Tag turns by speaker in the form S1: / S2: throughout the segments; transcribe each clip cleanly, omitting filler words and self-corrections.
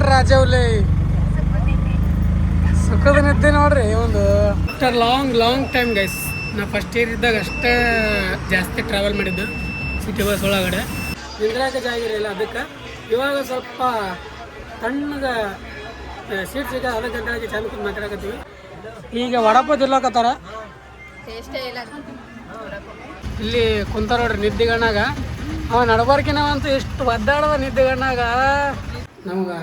S1: ನೋಡ್ರಿ ರಾಜವಲ್ಲಿ ಸುಖದ ನಿದ್ದೆ ನೋಡ್ರಿ ಒಂದು ಆಫ್ಟರ್ ಲಾಂಗ್ ಟೈಮ್ ಗೈಸ್. ನಾ ಫಸ್ಟ್ ಇಯರ್ ಇದ್ದಾಗ ಅಷ್ಟೇ ಜಾಸ್ತಿ ಟ್ರಾವೆಲ್ ಮಾಡಿದ್ದು ಸಿಟಿ ಬಸ್ ಒಳಗಡೆ. ನಿಂದ್ರಾಕ ಜಾಗ ಇರಲಿಲ್ಲ, ಅದಕ್ಕೆ ಇವಾಗ ಸ್ವಲ್ಪ ತಣ್ಣಗೆ ಸೀಟ್ ಸಿಗ ಅದಕ್ಕೆ ಗಂಟೆಗೆ ಚಂದ ಕೂತ್ ಮಾತಾಡಕತ್ತೀವಿ. ಈಗ ವಡಾಪಾವ್ ತಿರ್ಲಾಕತ್ತಾರ ಇಲ್ಲಿ ಕುಂತಾರ ನೋಡ್ರಿ ನಿದ್ದೆಗಣ್ಣಾಗ. ಅವ ನಡಬಾರ್ಕಿನವಂತೂ ಎಷ್ಟು ಒದ್ದಾಡದ ನಿದ್ದೆಗಣ್ಣಾಗ. ನಮ್ಗೆ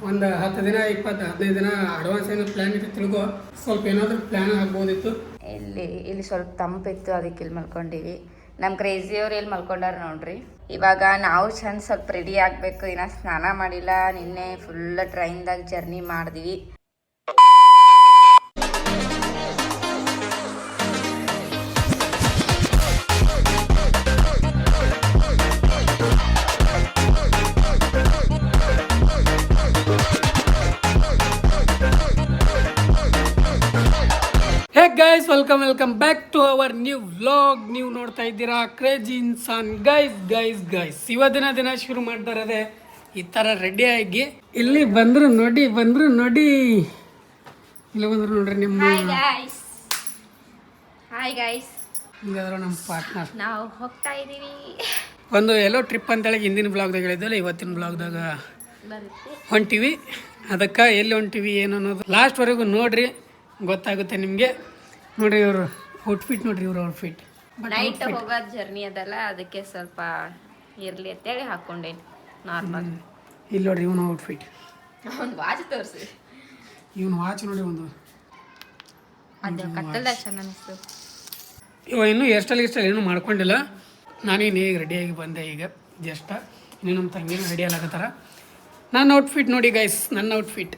S1: ಒಂದು 10 ದಿನ 15 ದಿನ ಅಡ್ವಾನ್ಸ್ ಏನೋ ಪ್ಲ್ಯಾನ್ ಇತ್ತು ತಿಳ್ಕೊ, ಸ್ವಲ್ಪ ಏನಾದರೂ ಪ್ಲ್ಯಾನ್ ಆಗ್ಬೋದಿತ್ತು.
S2: ಇಲ್ಲಿ ಸ್ವಲ್ಪ ತಂಪಿತ್ತು, ಅದಕ್ಕೆ ಇಲ್ಲಿ ಮಲ್ಕೊಂಡಿವಿ. ನಮ್ಮ ಕ್ರೇಜಿಯವ್ರು ಎಲ್ಲಿ ಮಲ್ಕೊಂಡಾರ ನೋಡ್ರಿ. ಇವಾಗ ನಾವು ಚಂದ ಸ್ವಲ್ಪ ರೆಡಿ ಆಗಬೇಕು. ಇನ್ನು ಸ್ನಾನ ಮಾಡಿಲ್ಲ, ನಿನ್ನೆ ಫುಲ್ ಟ್ರೈನ್ದಾಗ ಜರ್ನಿ ಮಾಡಿದ್ವಿ.
S1: Hey guys, welcome back to our new vlog. ನೀವು ನೋಡ್ತಾ ಇದ್ದೀರಾ ಕ್ರೇಜಿ ಇನ್ಸಾನ್. ಗೈಸ್ ಇವತ್ತಿನ ದಿನ ಶುರು ಮಾಡ್ತಾರದೆ ಈ ಥರ ರೆಡಿ ಆಗಿ. ಇಲ್ಲಿ ಬಂದ್ರು ನೋಡಿ ಇಲ್ಲಿ ಬಂದ್ರು ನೋಡ್ರಿ ನಿಮ್ಮ
S2: ಹಾಯ್ ಗೈಸ್.
S1: ಹಿಂಗಾದ್ರು ನಮ್ಮ ಪಾರ್ಟ್ನರ್.
S2: ನಾವು ಹೋಗ್ತಾ ಇದೀವಿ
S1: ಒಂದು ಎಲ್ಲೋ ಟ್ರಿಪ್ ಅಂತೇಳಿ ಹಿಂದಿನ ಬ್ಲಾಗ್ದಾಗ ಹೇಳಿದ್ದಲ್ಲ, ಇವತ್ತಿನ ಬ್ಲಾಗ್ದಾಗ ಹೊಂಟಿವಿ. ಅದಕ್ಕೆ ಎಲ್ಲಿ ಹೊಂಟಿವಿ ಏನು ಅನ್ನೋದು ಲಾಸ್ಟ್ವರೆಗೂ ನೋಡ್ರಿ, ಗೊತ್ತಾಗುತ್ತೆ ನಿಮಗೆ. ನೋಡ್ರಿ ಇವರು ಔಟ್ಫಿಟ್, ನೋಡ್ರಿ ಇವ್ರ ಔಟ್ಫಿಟ್.
S2: ನೈಟ್ ಹೋಗೋದು ಜರ್ನಿ ಅದಲ್ಲ, ಅದಕ್ಕೆ ಸ್ವಲ್ಪ ಇರಲಿ ಅಂತೇಳಿ ಹಾಕ್ಕೊಂಡೇನಿ ನಾರ್ಮಲ್.
S1: ಇಲ್ಲಿ ನೋಡ್ರಿ ಇವನು ಔಟ್ಫಿಟ್,
S2: ಒಂದು ವಾಚ್ ತೋರಿಸಿ.
S1: ಇವನು ವಾಚ್ ನೋಡಿ ಒಂದು
S2: ಅದು ಕತ್ತಲ್ದಾಗ ಚೆನ್ನಾಗಿ ಅನಿಸ್ತು.
S1: ಇವ ಇನ್ನೂ ಹೇರ್ಸ್ಟೈಲ್ ಏನೂ ಮಾಡ್ಕೊಂಡಿಲ್ಲ. ನಾನೇನು ಈಗ ರೆಡಿಯಾಗಿ ಬಂದೆ ಈಗ ಜಸ್ಟ್. ಇನ್ನೂ ನಮ್ಮ ತಂಗಿನೂ ರೆಡಿ ಆಗತ್ತಾರ. ನನ್ನ ಔಟ್ಫಿಟ್ ನೋಡಿ ಗೈಸ್, ನನ್ನ ಔಟ್ಫಿಟ್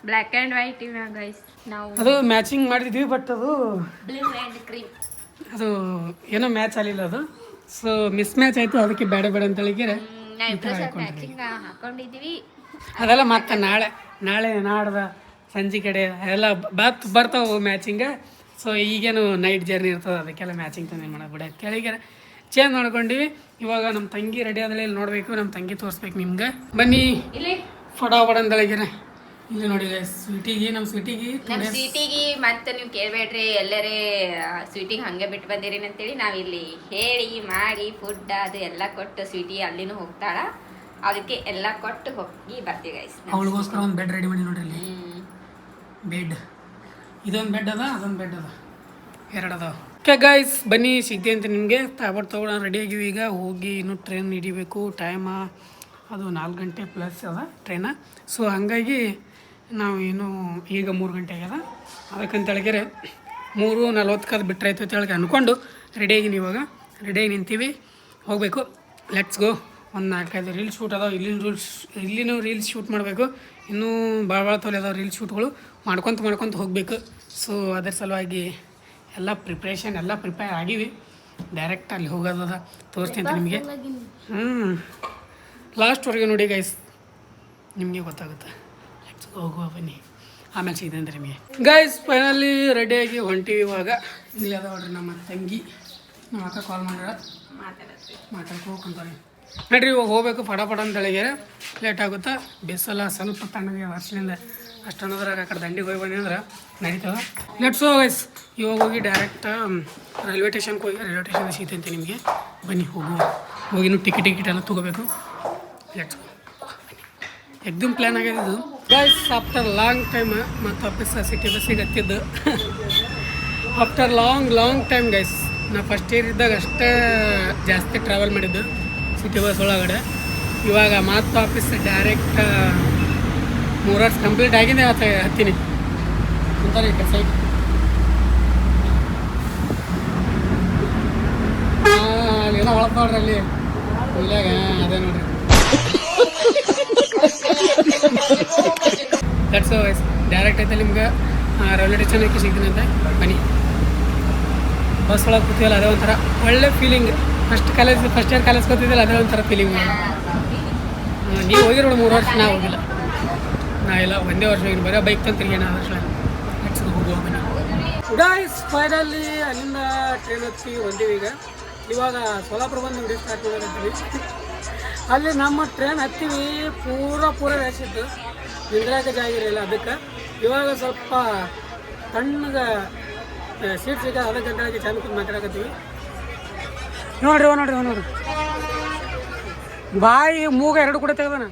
S2: ಬ್ಲ್ಯಾಕ್ ಆ್ಯಂಡ್ ವೈಟ್ ಇವ ಗೈಸ್. ನಾವು
S1: ಅದು ಮ್ಯಾಚಿಂಗ್ ಮಾಡಿದ್ವಿ, ಬಟ್ ಅದು
S2: ಬ್ಲೂ ಆ್ಯಂಡ್ ಕ್ರೀಮ್
S1: ಅದು ಏನೋ ಮ್ಯಾಚ್ ಆಗಲಿಲ್ಲ. ಅದು ಸೊ ಮಿಸ್ ಮ್ಯಾಚ್ ಆಯಿತು, ಅದಕ್ಕೆ ಬೇಡ ಅಂತೇಳಿಗೆ
S2: ಮ್ಯಾಚಿಂಗ್ ಹಾಕೊಂಡಿದ್ದೀವಿ.
S1: ಅದೆಲ್ಲ ಮತ್ತೆ ನಾಳೆ ನಾಡ್ದ ಸಂಜೆ ಕಡೆ ಎಲ್ಲ ಬರ್ತಾವೆ ಮ್ಯಾಚಿಂಗ. ಸೊ ಈಗೇನು ನೈಟ್ ಜರ್ನಿ ಇರ್ತದೆ, ಅದಕ್ಕೆಲ್ಲ ಮ್ಯಾಚಿಂಗ್ ತಂದೆ ಮಾಡೋದು ಬಿಡ ಕೆಳಗೆ ಚೇಂಜ್ ಮಾಡ್ಕೊಂಡಿವಿ. ಇವಾಗ ನಮ್ಮ ತಂಗಿ ರೆಡಿ ಆದಳೆ, ಇಲ್ಲಿ ನೋಡಬೇಕು, ನಮ್ಮ ತಂಗಿ ತೋರಿಸ್ಬೇಕು ನಿಮ್ಗೆ. ಬನ್ನಿ
S2: ಇಲ್ಲಿ
S1: ಫಡಾಫಡಂದಳಗಿರ. ಇಲ್ಲಿ ನೋಡಿ ನಮ್ಮ ಸ್ವೀಟಿಗೆ
S2: ಮತ್ತೆ ನೀವು ಕೇಳಬೇಡ್ರಿ, ಎಲ್ಲರೇ ಸ್ವೀಟಿಗೆ ಹಂಗೆ ಬಿಟ್ಟು ಬಂದಿರಿ ಅಂತೇಳಿ ನಾವಿಲ್ಲಿ ಹೇಳಿ ಮಾಡಿ ಫುಡ್ ಅದು ಎಲ್ಲ ಕೊಟ್ಟು ಸ್ವೀಟಿ ಅಲ್ಲಿನೂ ಹೋಗ್ತಾಳ. ಅದಕ್ಕೆ ಎಲ್ಲ ಕೊಟ್ಟು ಹೋಗಿ ಬರ್ತೀವಿ ಗೈಸ್.
S1: ಅವಳಿಗೋಸ್ಕರ ಒಂದು ಬೆಡ್ ರೆಡಿ ಮಾಡಿ ನೋಡ್ರಿ. ಇಲ್ಲಿ ಬೆಡ್, ಇದೊಂದು ಬೆಡ್ ಅದ, ಅದೊಂದು ಬೆಡ್ ಅದ, 2 ಅದಾವ. ಓಕೆ ಗೈಸ್, ಬನ್ನಿ ಸಿಗ್ತೀನಿ ಅಂತ ನಿಮಗೆ. ತಗೊಂಡು ರೆಡಿ ಆಗಿವಿ. ಈಗ ಹೋಗಿ ಇನ್ನೂ ಟ್ರೈನ್ ಹಿಡಿಬೇಕು. ಟೈಮ ಅದು 4 ಗಂಟೆ ಪ್ಲಸ್ ಅದ ಟ್ರೈನ. ಸೊ ಹಂಗಾಗಿ ನಾವು ಇನ್ನೂ ಈಗ 3 ಗಂಟೆ ಆಗ್ಯದ. ಅದಕ್ಕಂತೇಳಿಗೆ 3:40 ಬಿಟ್ಟರಾಯ್ತು ಅಂತ ಹೇಳಿ ಅಂದ್ಕೊಂಡು ರೆಡಿಯಾಗಿ ಇವಾಗ ರೆಡಿಯಾಗಿ ನಿಂತೀವಿ, ಹೋಗಬೇಕು. Let's go. ಒಂದು 4-5 ರೀಲ್ಸ್ ಶೂಟ್ ಅದಾವೆ. ಇಲ್ಲಿನೂ ರೀಲ್ಸ್ ಶೂಟ್ ಮಾಡಬೇಕು. ಇನ್ನೂ ಭಾಳ ತೊಲೆ ಅದಾವೆ ರೀಲ್ಸ್ ಶೂಟ್ಗಳು. ಮಾಡ್ಕೊತ ಹೋಗಬೇಕು. ಸೊ ಅದರ ಸಲುವಾಗಿ ಎಲ್ಲ ಪ್ರಿಪೇರ್ ಆಗಿವಿ. ಡೈರೆಕ್ಟ್ ಅಲ್ಲಿ ಹೋಗೋದದ ತೋರಿಸ್ತೀನಿ ನಿಮಗೆ. ಲಾಸ್ಟ್ವರೆಗೆ ನೋಡಿ ಗೈಸ್, ನಿಮಗೆ ಗೊತ್ತಾಗುತ್ತೆ. ಲೆಟ್ಸ್ ಹೋಗುವ ಬನ್ನಿ, ಆಮೇಲೆ ಸಿಗ್ತದೆ ಅಂತ ನಿಮಗೆ. ಗೈಸ್ ಫೈನಲಿ ರೆಡಿಯಾಗಿ ಹೊಂಟಿವಿ. ಇವಾಗ ಇಲ್ಲಿ ಅದ ನೋಡ್ರಿ ನಮ್ಮ ತಂಗಿ, ನಮ್ಮ ಅಕ್ಕ ಕಾಲ್ ಮಾಡ್ಯಾರ, ಮಾತಾಡ್ಕೋಕೊಂತಾರೆ. ನೋಡ್ರಿ ಇವಾಗ ಹೋಗ್ಬೇಕು ಫಟಾಫಟ ಅಂತ ಹೇಳಿಗೆ. ಲೇಟ್ ಆಗುತ್ತಾ, ಬಿಸಲ್ಲ ಸ್ವಲ್ಪ ತಣ್ಣಗೆ ವರ್ಷದಿಂದ ಅಷ್ಟು ಅನ್ನೋದ್ರಾಗ ಆ ಕಡೆ ದಂಡಿಗೆ ಹೋಗಿ ಬನ್ನಿ ಅಂದ್ರೆ ನಡೀತದೆ. Let's go guys. ಇವಾಗ ಹೋಗಿ ಡೈರೆಕ್ಟ್ ರೈಲ್ವೆ ಸ್ಟೇಷನ್ಗೆ ಹೋಗಿ ರೈಲ್ವೆ ಸ್ಟೇಷನ್ ಸಿಗ್ತಂತೆ ನಿಮಗೆ. ಬನ್ನಿ ಹೋಗಿ ಇನ್ನೂ ಟಿಕೆಟ್ ಎಲ್ಲ ತೊಗೋಬೇಕು. Let's go. ಎಕ್ದಮ್ ಪ್ಲ್ಯಾನ್ ಆಗ್ಯದ ಇದು ಗೈಸ್. ಆಫ್ಟರ್ ಲಾಂಗ್ ಟೈಮ್ ಮತ್ತು ವಾಪಸ್ ಸಿಟಿ ಬಸ್ಸಿಗೆ ಹತ್ತಿದ್ದು. After long time guys. ನಾ ಫಸ್ಟ್ ಇಯರ್ ಇದ್ದಾಗ ಅಷ್ಟೇ ಜಾಸ್ತಿ ಟ್ರಾವೆಲ್ ಮಾಡಿದ್ದು ಸಿಟಿ ಬಸ್ ಒಳಗಡೆ. ಇವಾಗ ಮತ್ತು ವಾಪಸ್ ಡೈರೆಕ್ಟ್ 3 ಅವರ್ಸ್ ಕಂಪ್ಲೀಟ್ ಆಗಿದೆ ಹತ್ತೀನಿ ಅಂತಾರೆ. ಈ ಕಡೆ ಸೈಡ್ ಏನೋ ಒಳಗೆ ನೋಡ್ರಿ, ಅಲ್ಲಿ ಇಲ್ಲಾಗ ಅದೇ ನೋಡ್ರಿ. ದಟ್ಸ್ ವೈಸ್ ಡೈರೆಕ್ಟ್ ಐತೆ ನಿಮ್ಗೆ ರೈಲ್ವೆ ಸ್ಟೇಷನ್ಗೆ ಸಿಗ್ತೀನಿ ಅಂತ. ಬನ್ನಿ ಬಸ್ ಒಳಗೆ ಕೂತೀವಲ್ಲ, ಅದೇ ಒಂಥರ ಒಳ್ಳೆ ಫೀಲಿಂಗ್. ಫಸ್ಟ್ ಇಯರ್ ಕಾಲೇಜ್ ಕೂತಿದ್ದಿಲ್ಲ, ಅದೇ ಒಂಥರ ಫೀಲಿಂಗ್. ನೀವು ಹೋಗಿರೋ 3 ವರ್ಷ, ನಾ ಹೋಗಿಲ್ಲ. ನಾ ಎಲ್ಲ ಒಂದೇ ವರ್ಷ ಹೋಗಿ ಬರೀ ಬೈಕ್ ತಂತಿರ್ಗಿ 4 ವರ್ಷ. ಲೆಟ್ಸ್ ಹೋಗುವ ಬನ್ನಿ ಗೈಸ್. ಫೈನಲಿ ಅಲ್ಲಿಂದ ಟ್ರೈನ್ ಹತ್ತಿ ಹೊಂದೀವಿ. ಇವಾಗ ಸೋಲಾಪುರ ಬಂದು ವಿಡಿಯೋ ಸ್ಟಾರ್ಟ್ ಮಾಡಕತ್ತೀವಿ. ಅಲ್ಲಿ ನಮ್ಮ ಟ್ರೈನ್ ಹತ್ತೀವಿ ಪೂರ ರಶ್ ಇತ್ತು, ನಿಂದ್ರಾಕ ಜಾಗ ಇರಲಿಲ್ಲ. ಅದಕ್ಕೆ ಇವಾಗ ಸ್ವಲ್ಪ ತಣ್ಣಗೆ ಸೀಟ್ ಸಿಗ ಅದಕ್ಕೆ ಗಂಟೆಗೆ ಚಂದ ಕೂತ್ ಮಾತಾಡಕತ್ತೀವಿ. ನೋಡ್ರಿ ಬಾಯಿ ಮೂಗ ಎರಡು ಕೂಡ ತೆಗ್ದಾನ.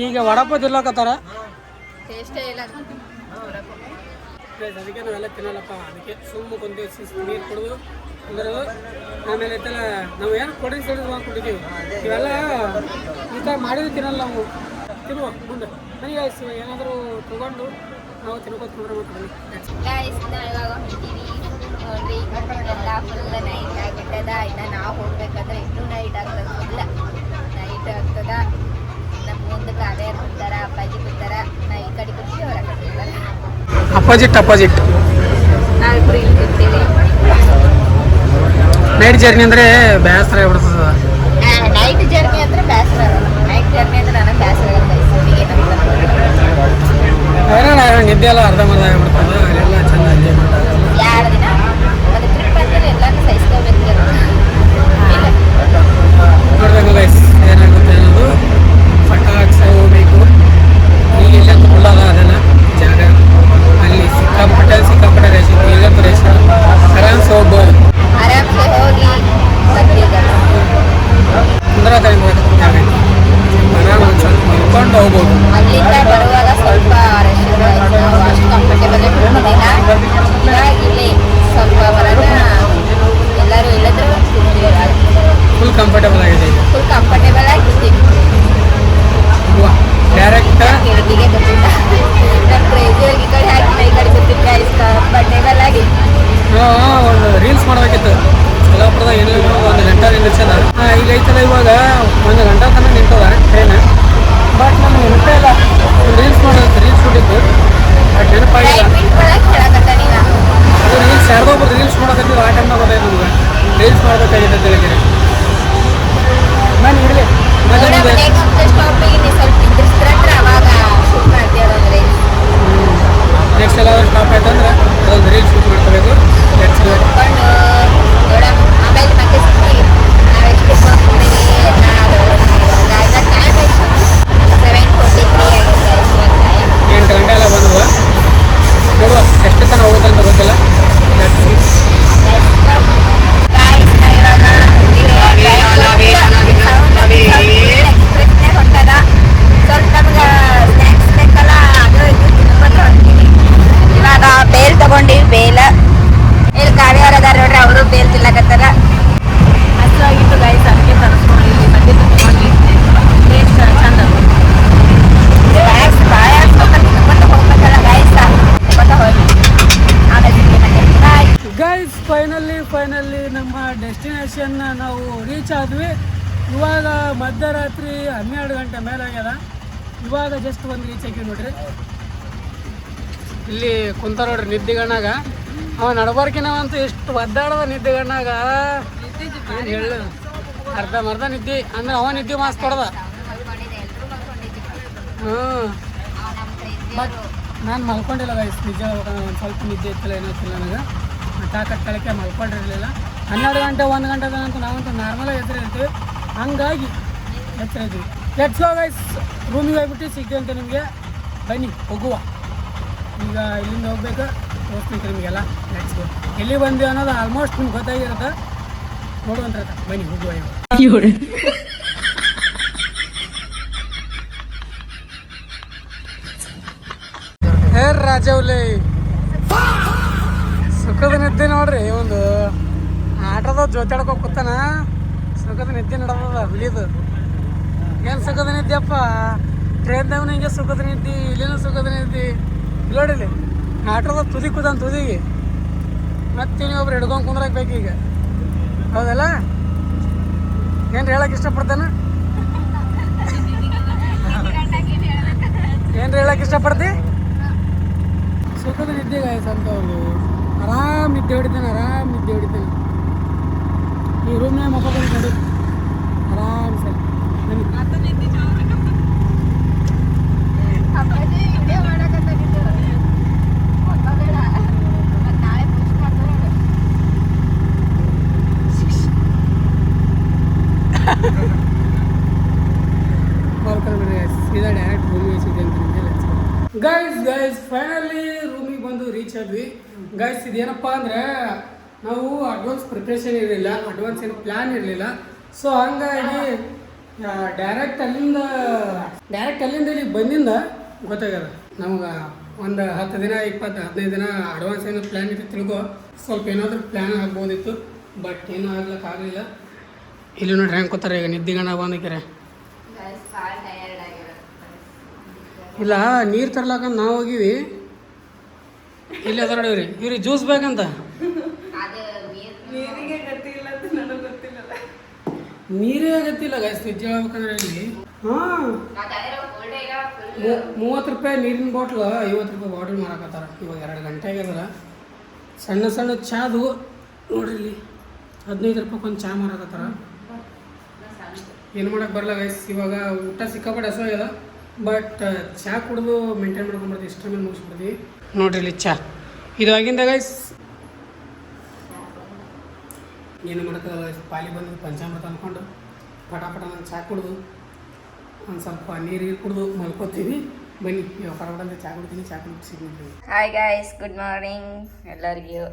S1: ಈಗ ವಡಪ ತಿರ್ಲಕತ್ತಾರ. ಅದಕ್ಕೆ ನಾವೆಲ್ಲ ತಿನ್ನಲ್ಲಪ್ಪ, ಅದಕ್ಕೆ ಸುಮ್ಮ ಕೊಂದು ನೀರು ಕುಡಿದು ಅಂದ್ರೆ ಆಮೇಲೆ ಐತಲ್ಲ ನಾವು ಏನು ಕೊಡಿ ಸೈಡ್ ಕೊಟ್ಟಿದ್ದೀವಿ, ಇವೆಲ್ಲ ಈ ಥರ ಮಾಡಿದ್ರೆ ತಿನ್ನಲ್ಲ ನಾವು. ತಿನ್ನುವ ಮುಂದೆ ನನಗೆ ಏನಾದರೂ ತಗೊಂಡು ನಾವು ತಿನ್ಕೋತ್ಕೊಂಡ್ರೆ
S2: ನೋಡ್ರಿ ಎಲ್ಲ ಫುಲ್ ನೈಟ್ ಆಗಿಬಿಟ್ಟದ. ಇನ್ನು ನಾವು ಹೋಗ್ಬೇಕಾದ್ರೆ ಇನ್ನೂ ನೈಟ್ ಆಗ್ತದ, ಫುಲ್ ನೈಟ್ ಆಗ್ತದ. ನಮ್ಮ ಮುಂದೆ ಕಾವ್ಯ ಕೂತಾರ, ಅಪ್ಪಾಜಿ ಕೂತಾರ, ನಾ ಈ ಕಡೆ ಕೂತೀವಿ, ಅವ್ರ ಕಡೆ ಕೂತಾರ.
S1: ಅಪೋಸಿಟ್
S2: ನಾವಿಬ್ರು ಇಲ್ಲಿ ಕೂತೀವಿ.
S1: ನೈಟ್ ಜರ್ನಿ ಅಂದರೆ ಬೇಸರ ಆಗ್ಬಿಡ್ತದ.
S2: ನೈಟ್ ಜರ್ನಿ ಅಂದ್ರೆ ಬೇಸರ ಆಗಲ್ಲ. ನೈಟ್ ಜರ್ನಿ ಅಂದ್ರೆ ನನಗೆ ಬೇಸರ ಆಗಲ್ಲ.
S1: ನಿದ್ದೆ ಎಲ್ಲ ಅರ್ಧಂಬರ್ಧ ಆಗ್ಬಿಡ್ತದ. ಎಲ್ಲ ಚೆನ್ನಾಗಿ
S2: 2 ದಿನ ಒಂದು ಟ್ರಿಪ್ ಅಂದ್ರೆ ಎಲ್ಲಾನು ಸಹಿಸ್ಕೋಬೇಕು.
S1: ನೋಡ್ಬೇಕು ಗೈಸ್ ಏನಾಗುತ್ತೆ ಅನ್ನೋದು. ಪಟಾಕ್ಸ್ ಹೋಗ್ಬೇಕು. ಈಗ ಇಲ್ಲಂತ ಉಳ್ಳಲ್ಲ ಅದೆಲ್ಲ ಜಾಗ, ಅಲ್ಲಿ ಸಿಕ್ಕಾಪಟ್ಟೆ ರೇಷ್ ಇತ್ತು. ಇಲ್ಲಂತೂ ರೇಷ್ ಆರಾಮ್ಸೆ ಹೋಗ್ಬೋದು.
S2: ಆರಾಮ್ಸೆ ಹೋಗಿ
S1: ಆರಾಮ್ ಸ್ವಲ್ಪ ನಿಂತ್ಕೊಂಡು ಹೋಗ್ಬೋದು.
S2: ಅಲ್ಲಿಂದ ಬರುವಾಗ ಸ್ವಲ್ಪ ರಶ್ ನಾವು ಅಷ್ಟು ಕಂಫರ್ಟೇಬಲ್ ಇರಲಿಲ್ಲ. ಇವಾಗ ಇಲ್ಲಿ ಸ್ವಲ್ಪ ಬರೋಣ ಎಲ್ಲರೂ ಇಲ್ಲದ್ರೆ
S1: ಫುಲ್ ಕಂಫರ್ಟೇಬಲ್ ಆಗಿದೆ.
S2: ಫುಲ್ ಕಂಫರ್ಟೇಬಲ್ ಆಗಿರ್ತೀವಿ.
S1: ಡೈರೆಕ್ಟ್
S2: ಕಿಟಕಿಗೆ ಗೊತ್ತಿಲ್ಲ, ನಮ್ಮ ಕ್ರೇಜಿಯಾಗಿ ಈ ಕಡೆ ಹಾಕಿ ಈ ಕಡೆ ಗೊತ್ತಿಲ್ಲ. ಇಷ್ಟು ಕಂಫರ್ಟೇಬಲ್ ಆಗಿ
S1: ಒಂದು ರೀಲ್ಸ್ ಮಾಡಬೇಕಿತ್ತು. ಯಲ್ಲಾಪುರದಾಗ ಏನಿಲ್ಲ 1 ಗಂಟೆ ನಿಲ್ಲಿಸದ. ಈಗ ಐತಲ್ಲ ಇವಾಗ 1 ಗಂಟೆ ತನಕ ನಿಂತದ ಟ್ರೈನ್. ಬಟ್ ನಮ್ಗೆ ನೆನಪೇ ಇಲ್ಲ ರೀಲ್ಸ್ ಮಾಡೋದು. ರೀಲ್ಸ್ ಶೂಟಿದ್ದು ಬಟ್ ನೆನಪಾಗಿಲ್ಲ. ಅದು ರೀಲ್ಸ್ ಯಾರ್ದೊಬ್ರು ರೀಲ್ಸ್ ಮಾಡೋಕತ್ತಿದ್ದು ಆ ಟೈಮ್ನಾಗ ಗೊತ್ತಾಯ್ತು ನಮ್ಗೆ ರೀಲ್ಸ್ ಮಾಡ್ಬೇಕಾಗಿದೆ ಅಂತ ಹೇಳಿದ್ರೆ. ನಾನು ಇರಲಿ ನೆಕ್ಸ್ಟ್ ಎಲ್ಲಾದ್ರೂ ಸ್ಟಾಪ್ ಆಯ್ತು ಅಂದ್ರೆ ಅದೊಂದು ರೀಲ್ಸ್ ಶೂಟ್ ಮಾಡ್ಕೋಬೇಕು. ಫೈನಲಿ ನಮ್ಮ ಡೆಸ್ಟಿನೇಷನ್ ನಾವು ರೀಚ್ ಆದ್ವಿ. ಇವಾಗ ಮಧ್ಯರಾತ್ರಿ 12 ಗಂಟೆ ಮೇಲಾಗ್ಯದ. ಇವಾಗ ಜಸ್ಟ್ ಒಂದು ರೀಚ್ ಆಗಿ ನೋಡ್ರಿ. ಇಲ್ಲಿ ಕುಂತಾರ ನೋಡ್ರಿ ನಿದ್ದೆಗಣ್ಣಾಗ. ಅವ ನಡಬಾರ್ಕಿನವಂತೂ ಎಷ್ಟು ಒದ್ದಾಡದ ನಿದ್ದೆಗಣ್ಣಾಗ ಹೇಳು. ಅರ್ಧಂಬರ್ಧ ನಿದ್ದೆ ಅಂದ್ರೆ ಅವ ನಿದ್ದೆ ಮಾಸ್ ಕೊಡದ. ಬಟ್ ನಾನು ಮಲ್ಕೊಂಡಿಲ್ಲ ಗೈಸ್, ನಿಜ ಒಂದು ಸ್ವಲ್ಪ ನಿದ್ದೆ ಇತ್ತಿಲ್ಲ, ಏನೋ ಇತ್ತಿಲ್ಲ ನನಗೆ. ತಾಕತ್ ಕಳಕ್ಕೆ ಮಲ್ಕೊಂಡಿರಲಿಲ್ಲ. 12 ಗಂಟೆ 1 ಗಂಟೆ ತನಕ ನಾವಂತೂ ನಾರ್ಮಲಾಗಿ ಎಚ್ಚರ ಇರ್ತೀವಿ, ಹಂಗಾಗಿ ಎಚ್ಚರ ಇದ್ವಿ. ಲೆಟ್ಸ್ ಗೋ ಗೈಸ್, ರೂಮಿಗೆ ಹೋಗ್ಬಿಟ್ಟು ಸಿಗ್ತೀವಿ ಅಂತ ನಿಮಗೆ. ಬನ್ನಿ ಹೋಗುವ. ಈಗ ಇಲ್ಲಿಂದ ಹೋಗ್ಬೇಕು, ತೋರಿಸ್ತೀನಿ ನಿಮಗೆಲ್ಲ. Let's go. ಎಲ್ಲಿ ಬಂದ್ವಿ ಅನ್ನೋದು ಆಲ್ಮೋಸ್ಟ್ ನಿಮ್ಗೆ ಗೊತ್ತಾಗಿರುತ್ತೆ, ನೋಡುವಂತ. ಬನ್ನಿ ಹೋಗುವ. ರಾಜವಲ್ಲಿ ಸುಖದ ನಿದ್ದೆ ನೋಡ್ರಿ. ಒಂದು ಆಟದ ಜೊತೆಡ್ಕೊ ಕೂತಾನ, ಸುಖದ ನಿದ್ದೆ ನಡದ ಹುಲಿದು. ಏನು ಸುಖದ ನಿದ್ದೆಪ್ಪ, ಟ್ರೈನ್ದಾಗನು ಹಿಂಗೆ ಸುಖದ ನಿದ್ದೆ, ಇಲ್ಲಿನೂ ಸುಖದ ನಿದ್ದೆ. ನೋಡಿಲಿ ಆಟದ ತುದಿ ಕೂತಾನ, ತುದಿಗೆ ಮತ್ತೆ ನೀವೊಬ್ರು ಹಿಡ್ಕೊಂಡು ಕುಂದ್ರಾಕ್ ಬೇಕೀಗ, ಹೌದಲ್ಲ? ಏನು ಹೇಳಕ್ಕೆ ಇಷ್ಟಪಡ್ತಾನ? ಏನು ಹೇಳಕ್ಕೆ ಇಷ್ಟಪಡ್ತಿ? ಸುಖದ ನಿದ್ದೆ ಗಾಯಸ್ ಅಂತ ಅವ್ರು ಆರಾಮ್ ನಿದ್ದೆ ಹೊಡಿತಾನೆ, ಆರಾಮ್ ನಿದ್ದೆ ಹೊಡಿತಾನೆ. ಈ ರೂಮ್ನಾಗ ಮಕ್ಕೊಂಡು ನೋಡಿ ಆರಾಮ್ ಸರಿ. ಗೈಸ್ ಫೈನಲಿ ರೂಮಿಗೆ ಬಂದು ರೀಚ್ ಆದ್ವಿ. ಗೈಸ್ ಇದೇನಪ್ಪ ಅಂದರೆ ನಾವು ಅಡ್ವಾನ್ಸ್ ಪ್ರಿಪ್ರೇಷನ್ ಇರಲಿಲ್ಲ, ಅಡ್ವಾನ್ಸ್ ಏನು ಪ್ಲ್ಯಾನ್ ಇರಲಿಲ್ಲ. ಸೊ ಹಂಗಾಗಿ ಡೈರೆಕ್ಟ್ ಅಲ್ಲಿಂದ ಇಲ್ಲಿಗೆ ಬಂದಿಂದ ಗೊತ್ತಾಗ್ಯದ ನಮ್ಗೆ ಒಂದು 10 ದಿನ 15 ದಿನ ಅಡ್ವಾನ್ಸ್ ಏನೋ ಪ್ಲ್ಯಾನ್ ಇತ್ತು ತಿಳ್ಕೊ, ಸ್ವಲ್ಪ ಏನಾದರೂ ಪ್ಲ್ಯಾನ್ ಆಗ್ಬೋದಿತ್ತು. ಬಟ್ ಏನೂ ಆಗ್ಲಿಕ್ಕಾಗಲಿಲ್ಲ. ಇಲ್ಲಿ ನೋಡ್ರಿ ಹೆಂಗೆ ಕೂತಾರೆ ಈಗ ನಿದ್ದಿಗಣ ಬಂದಿಕ್ಕಿರೆ. ಇಲ್ಲ ನೀರು ತರ್ಲಾಕಂತ ನಾವು ಹೋಗಿವಿ, ಇಲ್ಲಿ ಅದ ನೋಡಿವ್ರಿ ಇವ್ರಿಗೆ ಜ್ಯೂಸ್ ಬೇಕಂತ. ನೀರೇ ಗೊತ್ತಿಲ್ಲ ಗೈಸ್ ನಿಜ ಹೇಳ್ಬೇಕಂದ್ರೆ ಇಲ್ಲಿ. ಹಾಂ 30 ರೂಪಾಯಿ ನೀರಿನ ಬಾಟ್ಲು 50 ರೂಪಾಯಿ ಬಾಟಲ್ ಮಾರಾಕತ್ತಾರ. ಇವಾಗ 2 ಗಂಟೆ ಆಗ್ಯದಲ್ಲ. ಸಣ್ಣ ಚಾದು ನೋಡ್ರಿ ಇಲ್ಲಿ 15 ರೂಪಾಯಿಗೊಂದು ಚಾ ಮಾರಾಕತ್ತಾರ. ಏನು ಮಾಡೋಕೆ ಬರಲ್ಲ ಗೈಸ್. ಇವಾಗ ಊಟ ಸಿಕ್ಕಾಪಟ್ಟೆ ಹಸುವಾಗ್ಯದ. ಬಟ್ ಚಾ ಕುಡಿದು ಮೇಂಟೈನ್ ಮಾಡ್ಕೊಂಡ್ಬರ್ತೀವಿ, ಇಷ್ಟ ಮೇಲೆ ಮುಗಿಸ್ಬಿಡ್ತೀವಿ. ನೋಡ್ರಿ ಇಲ್ಲಿ ಚಾ ಇದು ಆಗಿಂದ ಗೈಸ್. ಏನು ಮಾಡೋಕ್ಕಲ್ಲ ಗೈಸ್, ಪಾಲಿ ಬಂದು ಪಂಚಾಮೃತ ಅಂದ್ಕೊಂಡು ಪಟಾಪಟ ನಾನು ಚಾ ಕುಡಿದು ಒಂದು ಸ್ವಲ್ಪ ನೀರು ಕುಡಿದು ಮಲ್ಕೋತೀವಿ. ಬನ್ನಿ ಇವಾಗ ಪಟಾಪಟ ಚಾ ಕುಡ್ತೀನಿ, ಚಾ ಕುಡಿದು ಸಿಗ್ತೀವಿ.
S2: ಹಾಯ್ ಗಾಯ್ಸ್, ಗುಡ್ ಮಾರ್ನಿಂಗ್ ಎಲ್ಲರಿಗೂ.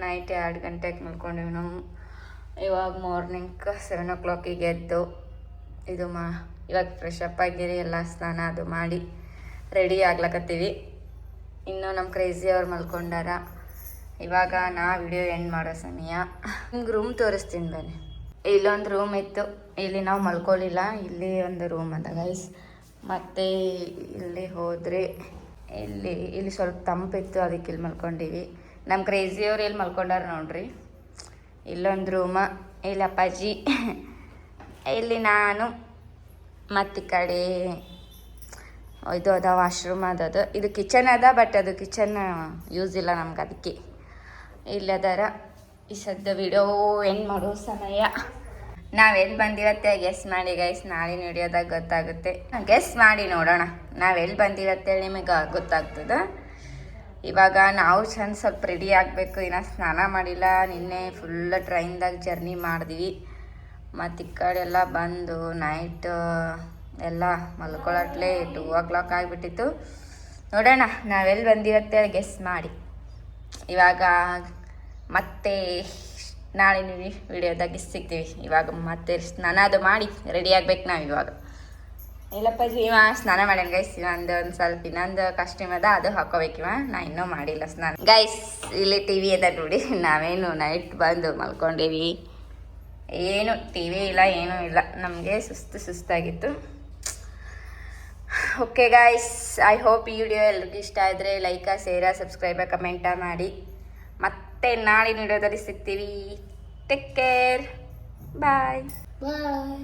S2: ನೈಟ್ 2 ಗಂಟೆಗೆ ಮಲ್ಕೊಂಡಿವಿ ನಾವು. ಇವಾಗ ಮಾರ್ನಿಂಗ್ 7 o'clock ಎದ್ದು ಇದು ಇವಾಗ ಫ್ರೆಶ್ ಅಪ್ ಆಗಿರಿ, ಎಲ್ಲ ಸ್ನಾನ ಅದು ಮಾಡಿ ರೆಡಿ ಆಗ್ಲಕತ್ತೀವಿ. ಇನ್ನು ನಮ್ಮ ಕ್ರೇಜಿ ಅವ್ರು ಮಲ್ಕೊಂಡಾರ. ಇವಾಗ ನಾ ವಿಡಿಯೋ ಎಂಡ್ ಮಾಡೋ ಸಮಯ. ನಿಮ್ಗೆ ರೂಮ್ ತೋರಿಸ್ತೀನಿ ಬನ್ನಿ. ಇಲ್ಲೊಂದು ರೂಮ್ ಇತ್ತು, ಇಲ್ಲಿ ನಾವು ಮಲ್ಕೊಳ್ಳಿಲ್ಲ. ಇಲ್ಲಿ ಒಂದು ರೂಮ್ ಅದ ಗೈಸ್. ಮತ್ತು ಇಲ್ಲಿ ಹೋದರೆ ಇಲ್ಲಿ ಸ್ವಲ್ಪ ತಂಪಿತ್ತು, ಅದಕ್ಕೆ ಇಲ್ಲಿ ಮಲ್ಕೊಂಡಿವಿ. ನಮ್ಮ ಕ್ರೇಜಿಯವ್ರು ಇಲ್ಲಿ ಮಲ್ಕೊಂಡಾರ ನೋಡ್ರಿ. ಇಲ್ಲೊಂದು ರೂಮ, ಇಲ್ಲಿ ಅಪ್ಪಾಜಿ, ಇಲ್ಲಿ ನಾನು, ಮತ್ತು ಈ ಕಡೆ ಇದು ಅದ ವಾಶ್ರೂಮ್ ಅದದು. ಇದು ಕಿಚನ್ ಅದ, ಬಟ್ ಅದು ಕಿಚನ್ ಯೂಸ್ ಇಲ್ಲ ನಮ್ಗೆ, ಅದಕ್ಕೆ ಇಲ್ಲಿ ಅದಾರ. ಈ ಸದ್ಯ ವಿಡಿಯೋ ಎಂಡ್ ಮಾಡೋ ಸಮಯ. ನಾವೆಲ್ಲಿ ಬಂದಿರತ್ತೆ ಗೆಸ್ ಮಾಡಿ ಗೈಸ್. ನಾಳಿನ ವಿಡಿಯೋದಾಗ ಗೊತ್ತಾಗುತ್ತೆ. ಗೆಸ್ ಮಾಡಿ ನೋಡೋಣ ನಾವೆಲ್ಲಿ ಬಂದಿರತ್ತೇಳಿ ನಿಮಗೆ ಗೊತ್ತಾಗ್ತದೆ. ಇವಾಗ ನಾವು ಚಂದ ಸ್ವಲ್ಪ ರೆಡಿ ಆಗಬೇಕು. ಇನ್ನು ಸ್ನಾನ ಮಾಡಿಲ್ಲ. ನಿನ್ನೆ ಫುಲ್ ಟ್ರೈನ್ದಾಗ ಜರ್ನಿ ಮಾಡಿದ್ವಿ. ಮತ್ತು ಈ ಕಡೆ ಎಲ್ಲ ಬಂದು ನೈಟ್ ಎಲ್ಲ ಮಲ್ಕೊಳ್ಳಟ್ಲೆ 2 o'clock ಆಗಿಬಿಟ್ಟಿತ್ತು. ನೋಡೋಣ ನಾವೆಲ್ಲಿ ಬಂದಿರತ್ತೇಳಿ ಗೆಸ್ ಮಾಡಿ. ಇವಾಗ ಮತ್ತೆ ನಾಳಿನ ವಿಡಿಯೋದಾಗ ಸಿಗ್ತೀವಿ. ಇವಾಗ ಮತ್ತೆ ಸ್ನಾನ ಅದು ಮಾಡಿ ರೆಡಿ ಆಗ್ಬೇಕು ನಾವು ಇವಾಗ. ಇಲ್ಲಪ್ಪಾಜಿ ಇವ ಸ್ನಾನ ಮಾಡ್ಯಾನ ಗೈಸ್. ಒಂದು ಸ್ವಲ್ಪ ಇನ್ನೊಂದು ಕಾಸ್ಟ್ಯೂಮ್ ಅದ, ಅದು ಹಾಕೋಬೇಕಿವ. ನಾ ಇನ್ನೂ ಮಾಡಿಲ್ಲ ಸ್ನಾನ ಗೈಸ್. ಇಲ್ಲಿ ಟಿ ವಿ ಅದ ನೋಡಿ. ನಾವೇನು ನೈಟ್ ಬಂದು ಮಲ್ಕೊಂಡೀವಿ. ಏನು ಟಿ ವಿ ಇಲ್ಲ, ಏನೂ ಇಲ್ಲ. ನಮಗೆ ಸುಸ್ತಾಗಿತ್ತು. ಓಕೆ ಗಾಯ್ಸ್, ಐ ಹೋಪ್ ಈ ವಿಡಿಯೋ ಎಲ್ರಿಗೂ ಇಷ್ಟ ಆದರೆ ಲೈಕ, ಶೇರ, ಸಬ್ಸ್ಕ್ರೈಬ, ಕಮೆಂಟ ಮಾಡಿ. ಮತ್ತೆ ನಾಳಿನ ವಿಡಿಯೋದಲ್ಲಿ ಸಿಗ್ತೀವಿ. ಟೇಕ್ ಕೇರ್, ಬಾಯ್ ಬಾಯ್.